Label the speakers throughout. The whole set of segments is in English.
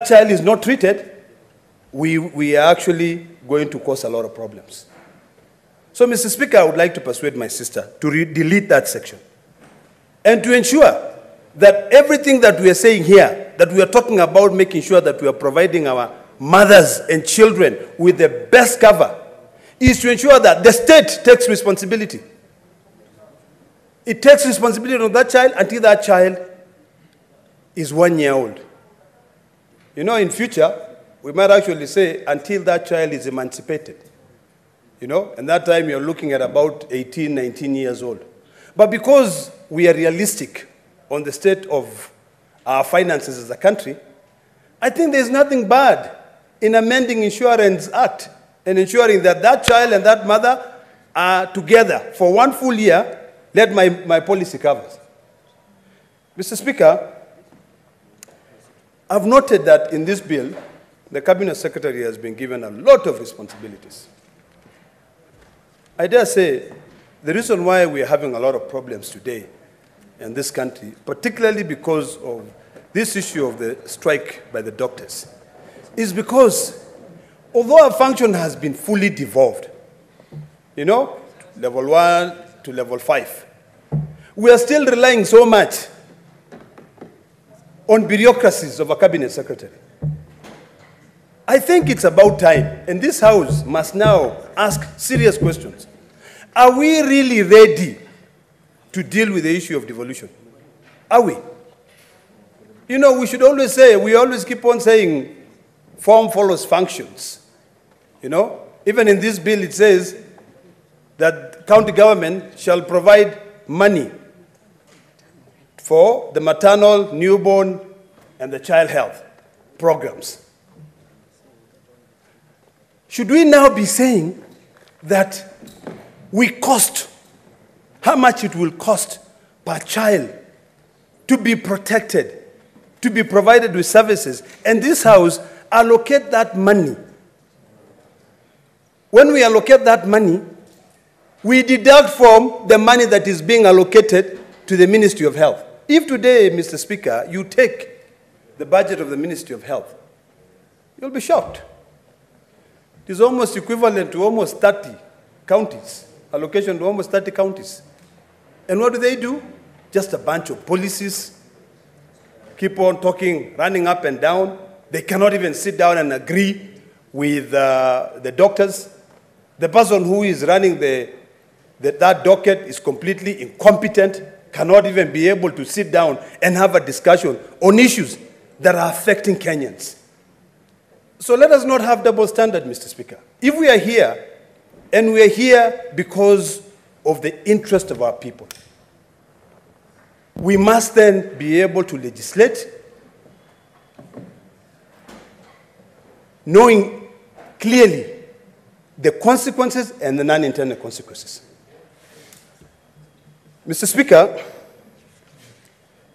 Speaker 1: child is not treated, we are actually going to cause a lot of problems. So, Mr. Speaker, I would like to persuade my sister to delete that section and to ensure that everything that we are saying here, that we are talking about making sure that we are providing our mothers and children with the best cover, is to ensure that the state takes responsibility. It takes responsibility on that child until that child is 1 year old. You know, in future, we might actually say until that child is emancipated. You know, and that time you're looking at about 18, 19 years old. But because we are realistic on the state of our finances as a country, I think there's nothing bad in amending Insurance Act and ensuring that that child and that mother are together for 1 full year. Let my policy covers. Mr. Speaker, I've noted that in this bill, the Cabinet Secretary has been given a lot of responsibilities. I dare say the reason why we are having a lot of problems today in this country, particularly because of this issue of the strike by the doctors, is because although our function has been fully devolved, you know, level 1 to level 5, we are still relying so much on bureaucracies of a Cabinet Secretary. I think it's about time, and this House must now ask serious questions. Are we really ready to deal with the issue of devolution? Are we? You know, we should always say, we always keep on saying, form follows functions. You know, even in this bill it says that county government shall provide money for the maternal, newborn, and the child health programs. Should we now be saying that we cost, how much it will cost per child to be protected, to be provided with services, and this House allocate that money? When we allocate that money, we deduct from the money that is being allocated to the Ministry of Health. If today, Mr. Speaker, you take the budget of the Ministry of Health, you'll be shocked. It is almost equivalent to almost 30 counties, allocation to almost 30 counties. And what do? Just a bunch of policies, keep on talking, running up and down. They cannot even sit down and agree with the doctors. The person who is running that docket is completely incompetent, cannot even be able to sit down and have a discussion on issues that are affecting Kenyans. So let us not have double standard, Mr. Speaker. If we are here, and we are here because of the interest of our people, we must then be able to legislate, knowing clearly the consequences and the non-intended consequences. Mr. Speaker,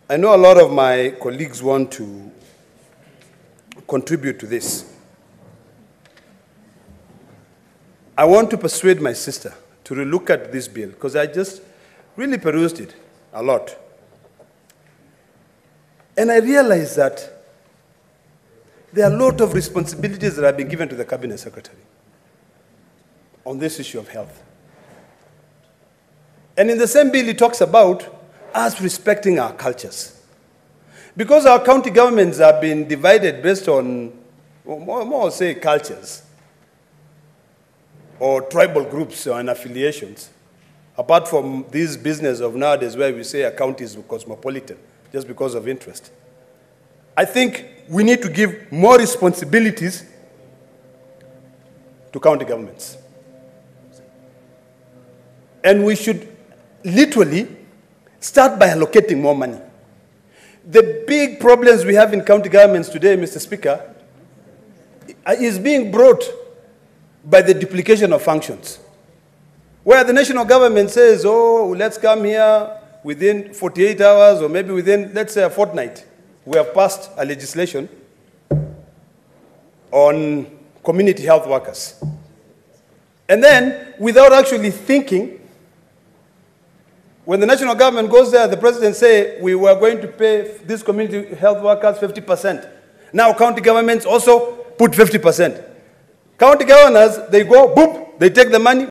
Speaker 1: I know a lot of my colleagues want to contribute to this. I want to persuade my sister to relook at this bill, because I just really perused it a lot. And I realized that there are a lot of responsibilities that have been given to the Cabinet Secretary on this issue of health. And in the same bill, it talks about us respecting our cultures. Because our county governments have been divided based on, more say, cultures, or tribal groups and affiliations, apart from this business of nowadays where we say a county is cosmopolitan, just because of interest. I think we need to give more responsibilities to county governments. And we should literally start by allocating more money. The big problems we have in county governments today, Mr. Speaker, is being brought by the duplication of functions. Where the national government says, oh, let's come here within 48 hours or maybe within, let's say, a fortnight. We have passed a legislation on community health workers. And then, without actually thinking, when the national government goes there, the president says, we were going to pay these community health workers 50%. Now county governments also put 50%. County governors, they go, boop, they take the money,